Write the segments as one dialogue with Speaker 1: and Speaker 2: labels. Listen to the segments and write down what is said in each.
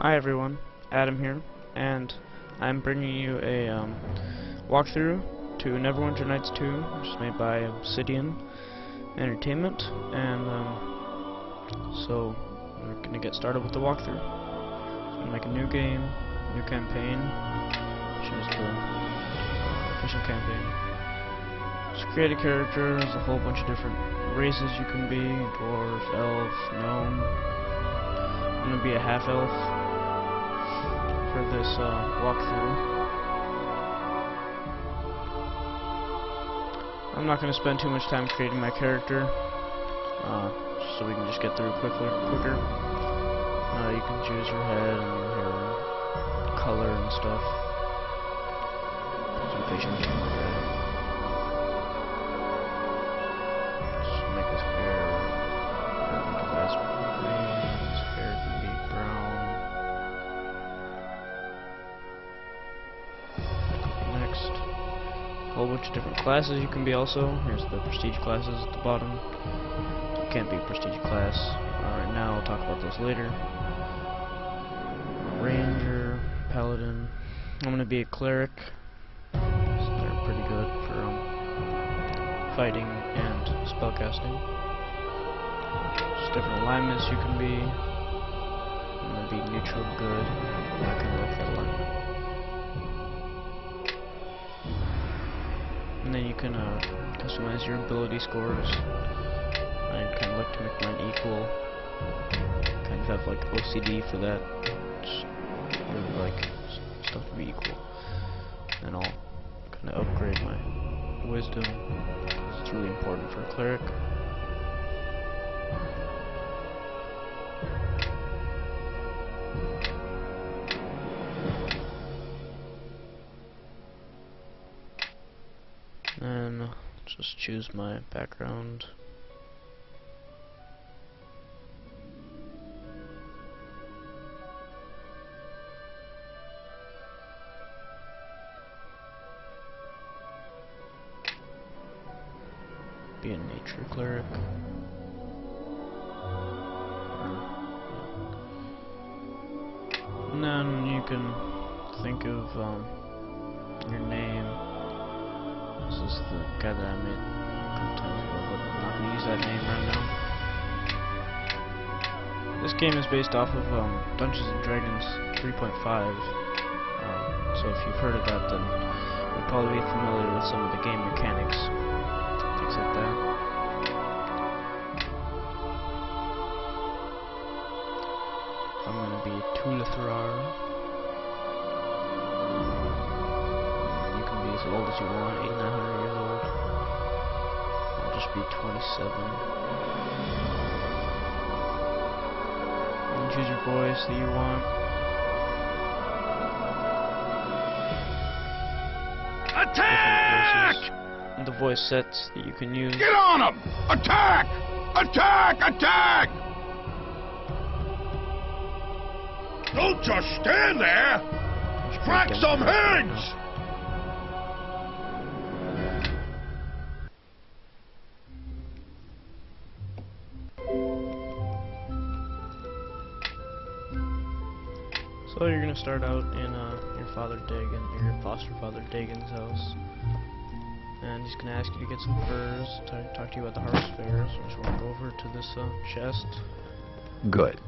Speaker 1: Hi everyone, Adam here, and I'm bringing you a walkthrough to Neverwinter Nights 2, which is made by Obsidian Entertainment, and so we're going to get started with the walkthrough. So I'm going to make a new game, new campaign, choose the official campaign. Just create a character. There's a whole bunch of different races you can be: dwarf, elf, gnome. I'm going to be a half-elf for this walkthrough. I'm not going to spend too much time creating my character, so we can just get through quicker. You can choose your head and your color and stuff. Some facial stuff like that. Just make this hair. Make his eyes green. His hair can be brown. Next, a whole bunch of different classes you can be also. Here's the prestige classes at the bottom. You can't be a prestige class right now, I'll talk about those later. Ranger, paladin. I'm going to be a cleric. So they're pretty good for fighting and spellcasting. Just different alignments you can be. I'm going to be neutral good. I kind of like that alignment. And then you can customize your ability scores. I kind of like to make mine equal. Kind of have like OCD for that. Just really like stuff to be equal. And I'll kind of upgrade my wisdom. It's really important for a cleric. And just choose my background. Be a nature cleric. And then you can think of your name. This is the guy that I made a couple times ago, but I'm not going to use that name right now. This game is based off of Dungeons & Dragons 3.5, so if you've heard of that, then you'll probably be familiar with some of the game mechanics, things like that. I'm going to be Tulithrar. As old as you want, 800, 900 years old. I'll just be 27. You can choose your voice that you want.
Speaker 2: Attack!
Speaker 1: And the voice sets that you can use.
Speaker 2: Get on them! Attack! Attack! Attack! Don't just stand there! Crack some heads!
Speaker 1: So you're gonna start out in your foster father Dagon's house, and he's gonna ask you to get some furs. Talk to you about the harvest fair. So just want to go over to this chest.
Speaker 3: Good.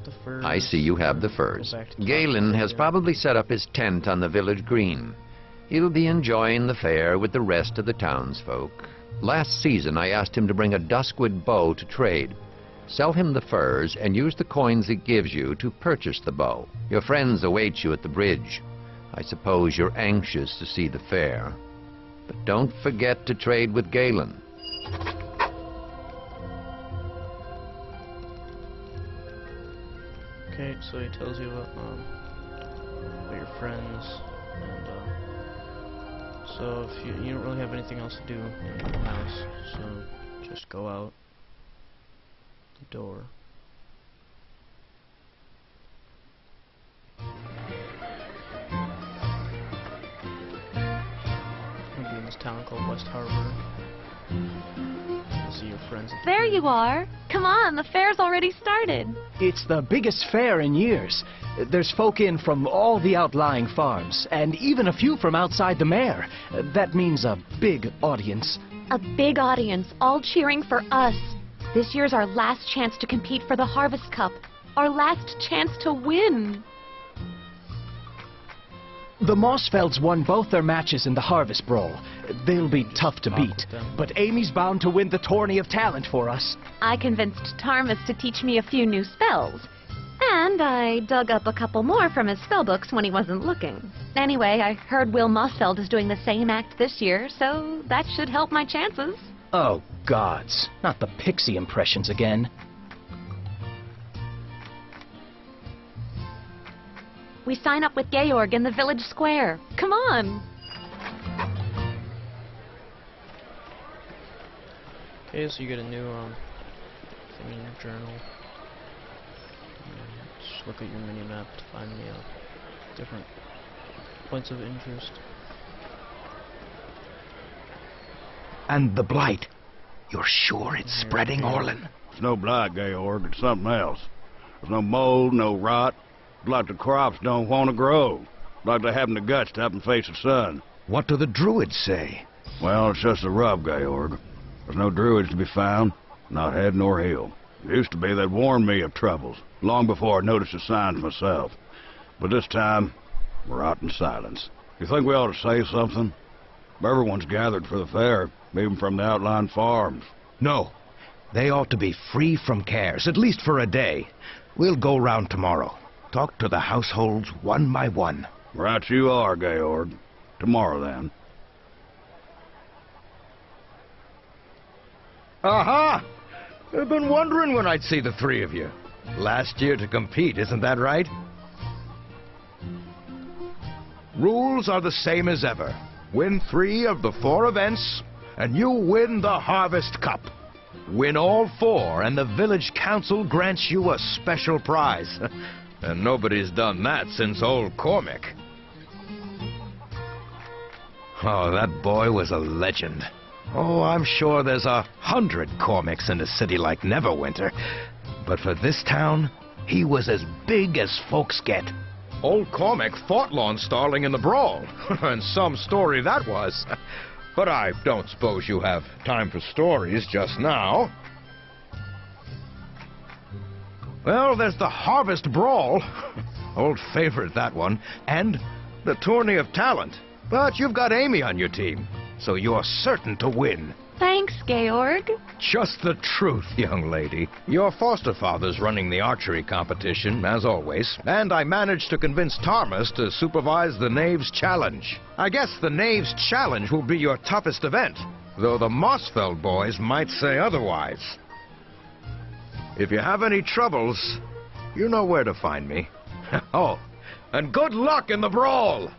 Speaker 3: I see you have the furs. Galen has probably set up his tent on the village green. He'll be enjoying the fair with the rest of the townsfolk. Last season I asked him to bring a duskwood bow to trade. Sell him the furs and use the coins it gives you to purchase the bow. Your friends await you at the bridge. I suppose you're anxious to see the fair. But don't forget to trade with Galen.
Speaker 1: Okay, so he tells you about your friends, and so if you don't really have anything else to do in the house, so just go out the door. Maybe in this town called West Harbor. See your friends.
Speaker 4: There you are. Come on, the fair's already started.
Speaker 5: It's the biggest fair in years. There's folk in from all the outlying farms, and even a few from outside the mare. That means a big audience.
Speaker 4: A big audience, all cheering for us. This year's our last chance to compete for the Harvest Cup. Our last chance to win.
Speaker 5: The Mossfelds won both their matches in the Harvest Brawl. They'll be tough to beat, but Amy's bound to win the Tourney of Talent for us.
Speaker 4: I convinced Tarmus to teach me a few new spells. And I dug up a couple more from his spellbooks when he wasn't looking. Anyway, I heard Will Mossfeld is doing the same act this year, so that should help my chances.
Speaker 5: Oh, gods. Not the pixie impressions again.
Speaker 4: We sign up with Georg in the village square. Come on!
Speaker 1: Okay, so you get a new journal. Just look at your mini-map to find the different points of interest.
Speaker 6: And the blight. You're sure it's spreading, Orlin?
Speaker 2: It's no blight, Georg. It's something else. There's no mold, no rot. It's like the crops don't want to grow. Like they haven't the guts to up and face the sun.
Speaker 6: What do the druids say?
Speaker 2: Well, it's just a rub, Georg. There's no druids to be found, not head nor heel. It used to be they'd warned me of troubles, long before I noticed the signs myself. But this time, we're out in silence. You think we ought to say something? Everyone's gathered for the fair, even from the outlying farms.
Speaker 6: No. They ought to be free from cares, at least for a day. We'll go round tomorrow. Talk to the households one by one.
Speaker 2: Right you are, Georg. Tomorrow, then.
Speaker 6: Aha! I've been wondering when I'd see the three of you. Last year to compete, isn't that right? Rules are the same as ever. Win 3 of the 4 events, and you win the Harvest Cup. Win all 4, and the village council grants you a special prize. And nobody's done that since old Cormac. Oh, that boy was a legend. Oh, I'm sure there's 100 Cormacs in a city like Neverwinter. But for this town, he was as big as folks get. Old Cormac fought Lon Starling in the brawl. And some story that was. But I don't suppose you have time for stories just now. Well, there's the Harvest Brawl. Old favorite, that one. And the Tourney of Talent. But you've got Amy on your team, so you're certain to win.
Speaker 4: Thanks, Georg.
Speaker 6: Just the truth, young lady. Your foster father's running the archery competition, as always, and I managed to convince Tarmus to supervise the Naves Challenge. I guess the Naves Challenge will be your toughest event, though the Mossfeld boys might say otherwise. If you have any troubles, you know where to find me. Oh, and good luck in the brawl!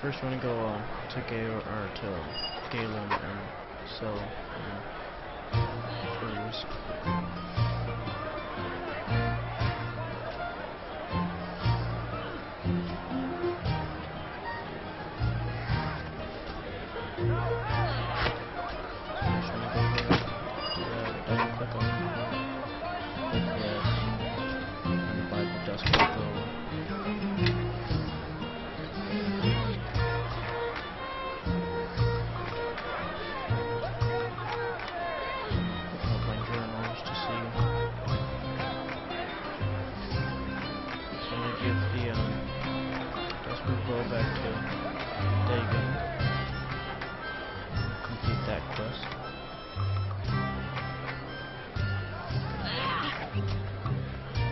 Speaker 1: First we're gonna go to Galen and sell tours.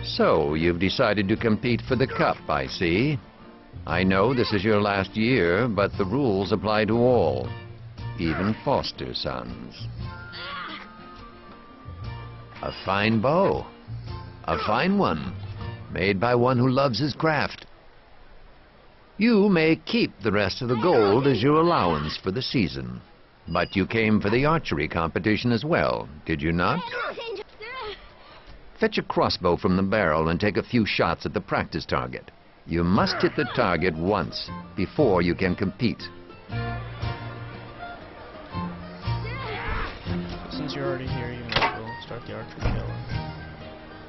Speaker 3: So, you've decided to compete for the cup, I see. I know this is your last year, but the rules apply to all, even foster sons. A fine bow. A fine one, made by one who loves his craft. You may keep the rest of the gold as your allowance for the season. But you came for the archery competition as well, did you not? Fetch a crossbow from the barrel and take a few shots at the practice target. You must hit the target once before you can compete.
Speaker 1: Since you're already here, you might as well start the archery challenge.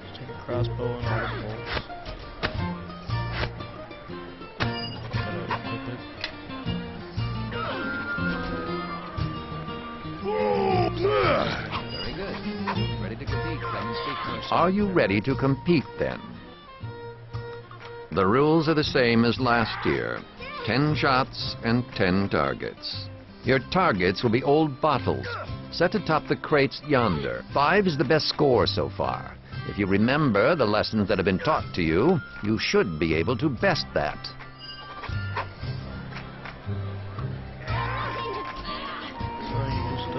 Speaker 1: Just take a crossbow and all the bolts.
Speaker 3: Very good. Ready to compete? Come and speak to us. Are you ready to compete then? The rules are the same as last year. 10 shots and 10 targets. Your targets will be old bottles, set atop the crates yonder. 5 is the best score so far. If you remember the lessons that have been taught to you, you should be able to best that.
Speaker 1: So you just,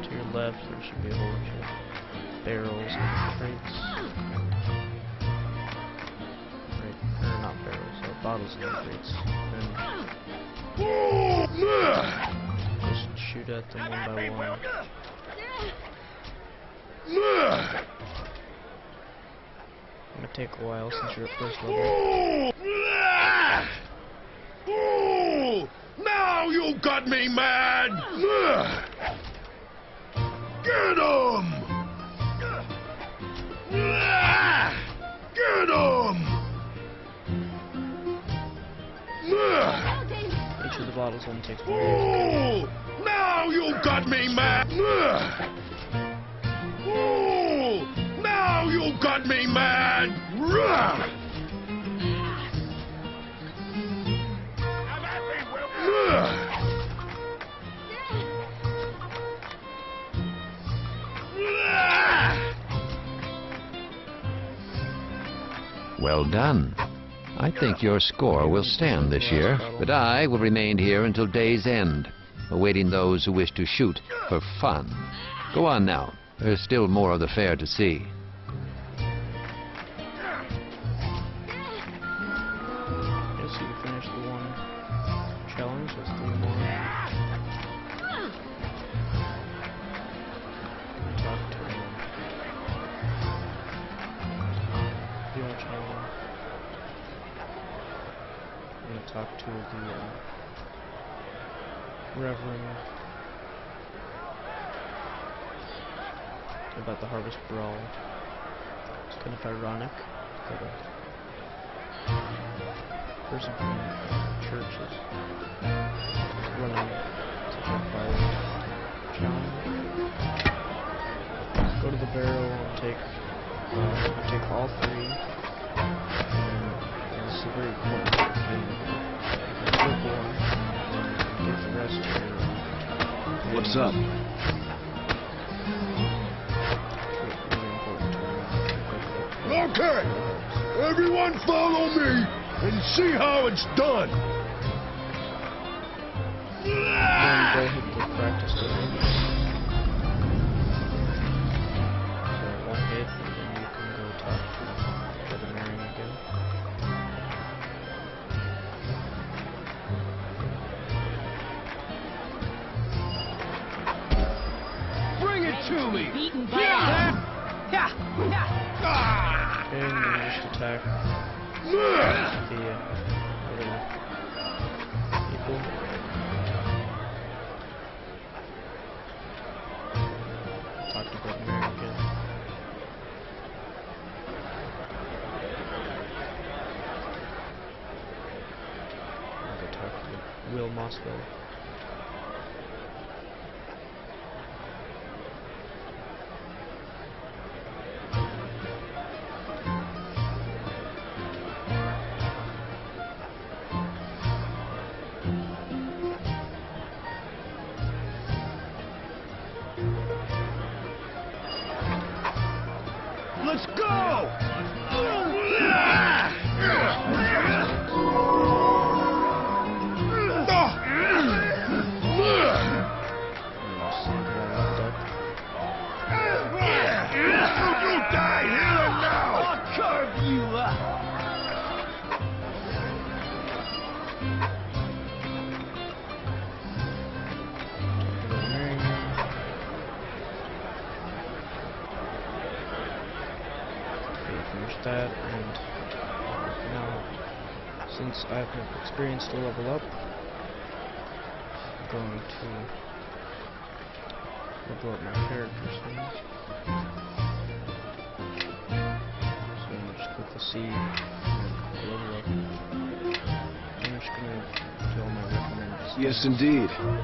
Speaker 1: to your left, there should be a whole bunch of barrels and crates. Or not barrels, bottles and crates. And just shoot at them one by one. It's gonna take a while since you're at first level.
Speaker 2: Now you got me mad! Get him! Get him!
Speaker 1: Each of the bottles only takes 1 minute.
Speaker 2: Now you got me mad! Now you got me mad!
Speaker 3: Well done. I think your score will stand this year, but I will remain here until day's end, awaiting those who wish to shoot for fun. Go on now. There's still more of the fair to see.
Speaker 1: Yes, you finished the one challenge. That's 3 more. Talk to him. The other challenge. I'm gonna talk to the Reverend about the Harvest Brawl. It's kind of ironic that a person from the church is running such a violent challenge. Go to the barrel and take all 3. And this is a very important thing. Flip one, and get the rest here.
Speaker 2: What's up? Okay, everyone follow me and see how it's done.
Speaker 1: Then go hit the practice area. So 1 hit, and then you can go talk to the Marion again.
Speaker 2: Bring it to me.
Speaker 1: Okay, and then you just attack the other people. Talk to the Marion again. I'll go talk to Will Moscow.
Speaker 2: Let's go!
Speaker 1: bad, and now, since I have enough experience to level up, I'm going to level up my characters here. So I'm just click the C and level up. I'm just going to do all my recommended stuff.
Speaker 5: Yes, indeed.
Speaker 1: And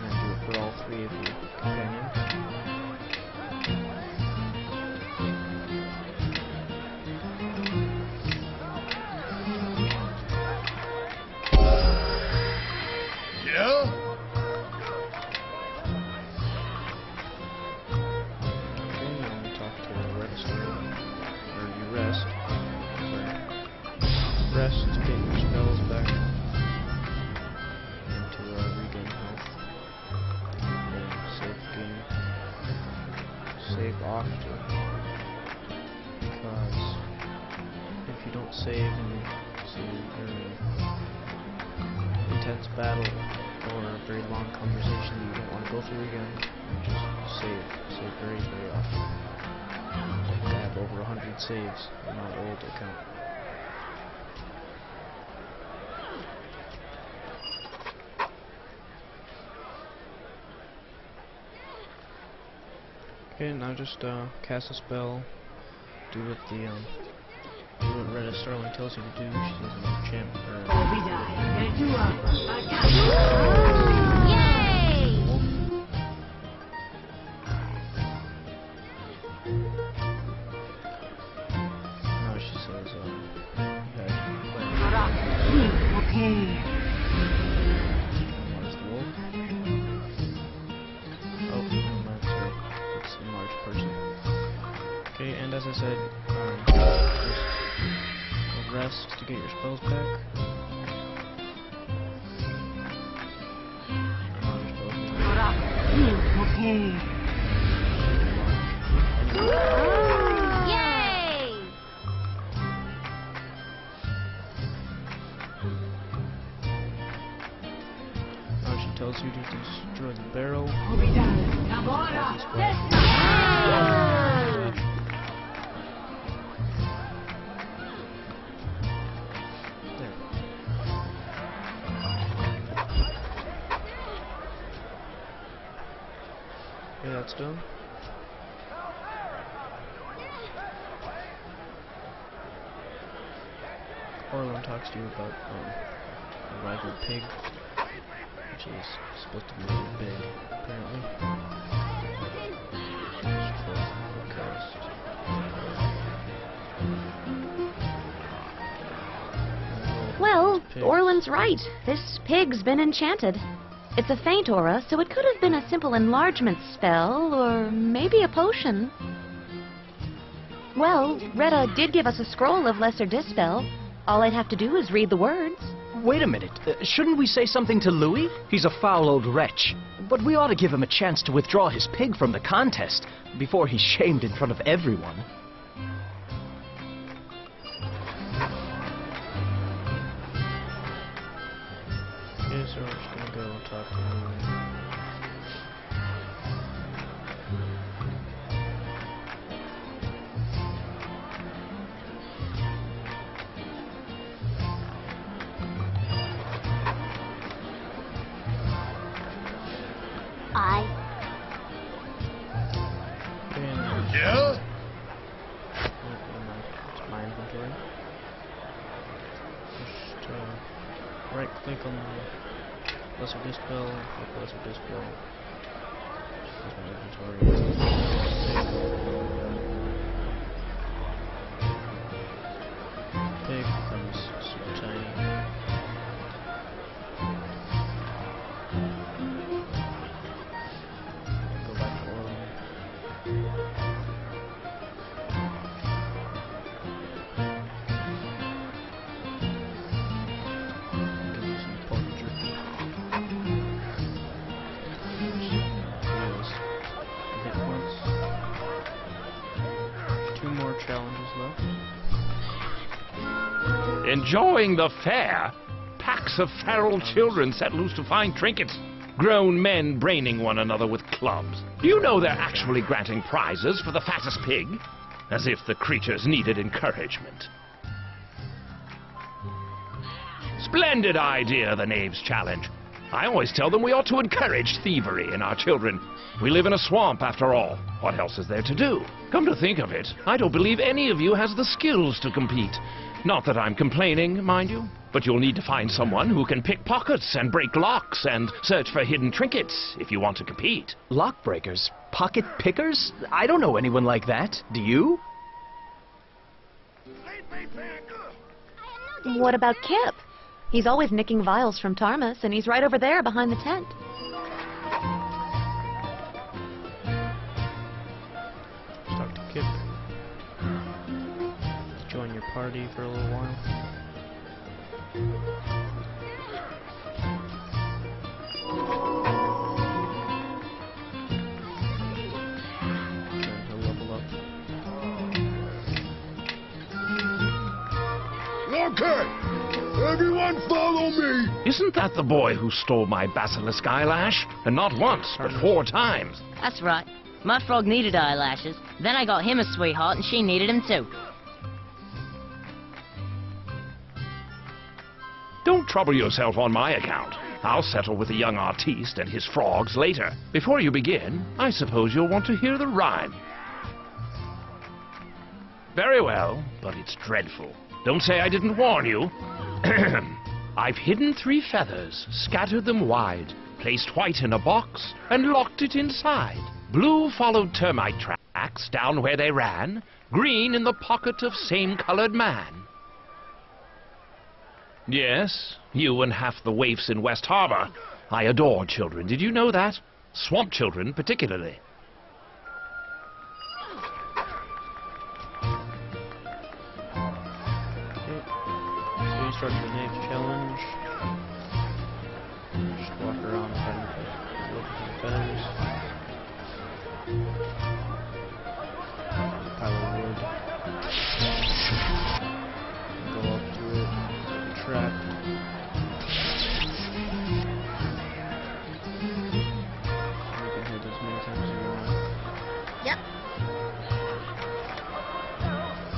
Speaker 1: then do it for all 3 of your companions. Rest to get your spells back and to regain health. And save game. Save often, because if you don't save in some very intense battle or a very long conversation that you don't want to go through again, just save very, very often. I have over 100 saves in my old account. Okay, now just cast a spell. Do what Retta Starling tells you to do. She doesn't have champ or
Speaker 4: Yay!
Speaker 1: now she says
Speaker 7: Okay.
Speaker 1: Where's the wolf? Oh, never mind, sorry. It's a large person. Okay, and as I said, just rest to get your spells back.
Speaker 7: Okay.
Speaker 4: Yay!
Speaker 1: Now she tells you to destroy the barrel. There. Okay, that's done. Orlin talks to you about a rival pig, which is supposed to be really big, apparently.
Speaker 4: Well, Orlin's right. This pig's been enchanted. It's a faint aura, so it could have been a simple enlargement spell, or maybe a potion. Well, Retta did give us a scroll of Lesser Dispel. All I'd have to do is read the words.
Speaker 5: Wait a minute. Shouldn't we say something to Louis? He's a foul old wretch. But we ought to give him a chance to withdraw his pig from the contest before he's shamed in front of everyone.
Speaker 1: Okay, so we're just gonna go and talk to Louis.
Speaker 2: Yeah?
Speaker 1: It's my inventory. Just right click on the Lesser Dispel, click Lesser Dispel. Just my inventory. Pig becomes super tiny. Go back to Orlin. Give you some pork jerky. Heals hit points. 2 more challenges left.
Speaker 8: Enjoying the fair? Packs of feral children set loose to find trinkets. Grown men braining one another with clubs. Do you know they're actually granting prizes for the fattest pig? As if the creatures needed encouragement. Splendid idea, the Naves challenge. I always tell them we ought to encourage thievery in our children. We live in a swamp, after all. What else is there to do? Come to think of it, I don't believe any of you has the skills to compete. Not that I'm complaining, mind you, but you'll need to find someone who can pick pockets and break locks and search for hidden trinkets if you want to compete.
Speaker 5: Lock breakers? Pocket pickers? I don't know anyone like that. Do you?
Speaker 4: What about Kip? He's always nicking vials from Tarmus, and he's right over there behind the tent.
Speaker 1: Talk to Kip. Join your party for a little while. Then he'll level up.
Speaker 2: Okay! Everyone follow me!
Speaker 8: Isn't that the boy who stole my basilisk eyelash? And not once, but 4 times.
Speaker 9: That's right. My frog needed eyelashes. Then I got him a sweetheart, and she needed him too.
Speaker 8: Don't trouble yourself on my account. I'll settle with the young artiste and his frogs later. Before you begin, I suppose you'll want to hear the rhyme. Very well, but it's dreadful. Don't say I didn't warn you. I've hidden 3 feathers, scattered them wide, placed white in a box, and locked it inside. Blue followed termite tracks down where they ran, green in the pocket of same-colored man. Yes, you and half the waifs in West Harbor. I adore children, did you know that? Swamp children, particularly.
Speaker 1: So you start the Naves challenge. Just walk around and look at the feathers. Pile of wood. Go up to it. Trap. You can hit as many times as you want.
Speaker 9: Yep.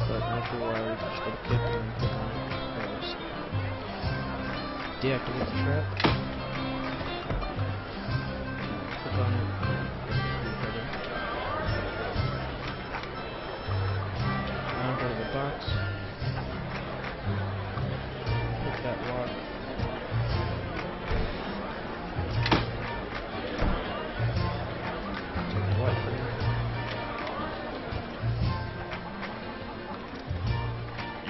Speaker 1: But after a while, you just go to Kip and click on it. Deactivate the trap. Click on it. Now go to the box. Hit that lock. Take the white for you.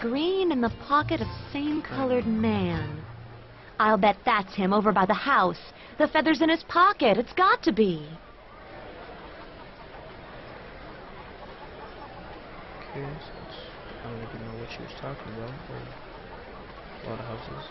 Speaker 4: Green in the pocket of same-colored man. I'll bet that's him over by the house. The feather's in his pocket. It's got to be.
Speaker 1: Okay, so I don't even know what she was talking about. A lot of houses.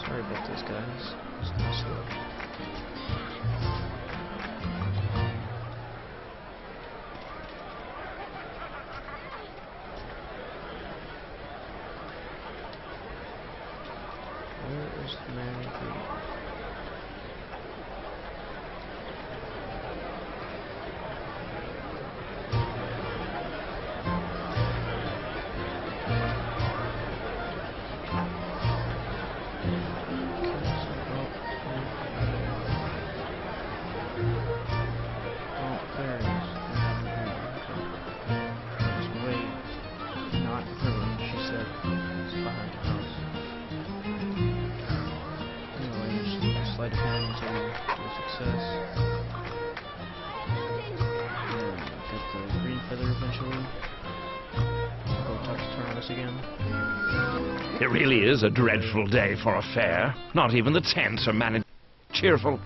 Speaker 1: Sorry about this, guys. It's kind of slow. Where is the man in green? sleight of hand to a success. And get the green feather eventually. Go talk to Tarnus again.
Speaker 8: It really is a dreadful day for a fair. Not even the tents are managed cheerful.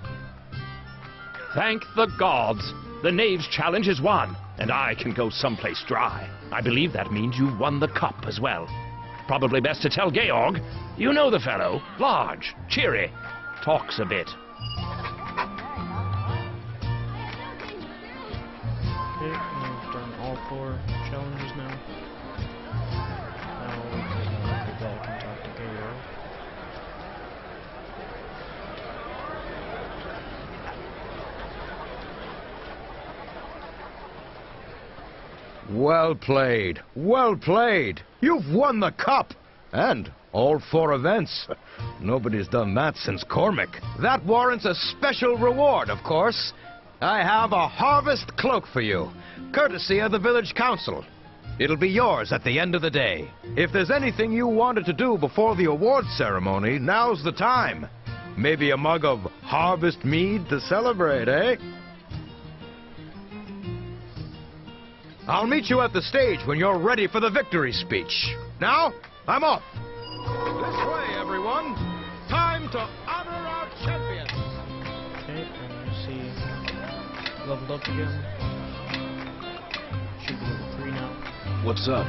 Speaker 8: Thank the gods! The Naves challenge is won, and I can go someplace dry. I believe that means you've won the cup as well. Probably best to tell Georg. You know the fellow. Large, cheery, talks a bit.
Speaker 1: Okay, we've done all 4 challenges now. Now we can go back and talk to Georg.
Speaker 6: Well played. Well played. You've won the cup. And all 4 events. Nobody's done that since Cormac. That warrants a special reward, of course. I have a harvest cloak for you, courtesy of the village council. It'll be yours at the end of the day. If there's anything you wanted to do before the awards ceremony, now's the time. Maybe a mug of harvest mead to celebrate, eh? I'll meet you at the stage when you're ready for the victory speech. Now, I'm off. This way, everyone. Time to honor our champions.
Speaker 1: Okay, and you see leveled up again. Should be level 3 now.
Speaker 2: What's up?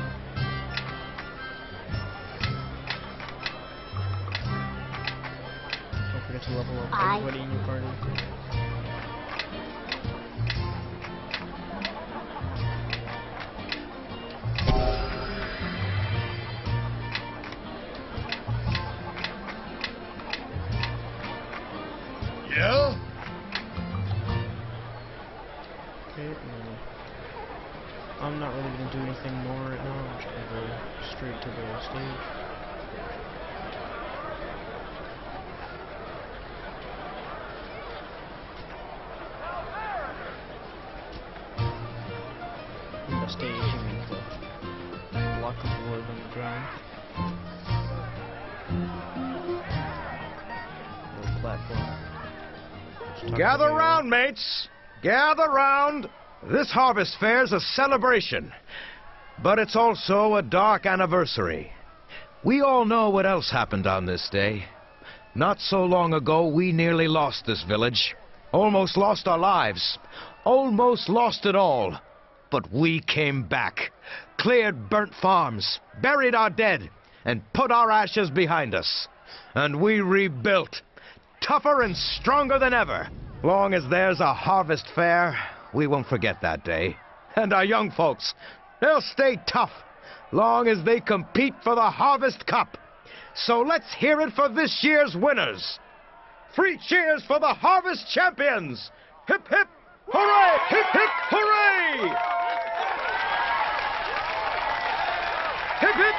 Speaker 1: Don't forget to level up everybody in your party.
Speaker 6: Yeah?
Speaker 1: Okay, I'm not really going to do anything more right now. I'm just going to go straight to the stage. In the stage, I mean the block of wood on the ground. Little platform.
Speaker 6: Gather round, mates. Gather round. This harvest fair's a celebration, but it's also a dark anniversary. We all know what else happened on this day. Not so long ago, we nearly lost this village. Almost lost our lives. Almost lost it all. But we came back, cleared burnt farms, buried our dead, and put our ashes behind us. And we rebuilt, tougher and stronger than ever. Long as there's a harvest fair, we won't forget that day. And our young folks, they'll stay tough, long as they compete for the Harvest Cup. So let's hear it for this year's winners. 3 cheers for the Harvest Champions! Hip, hip, hooray! Hip, hip, hooray! Hip, hip,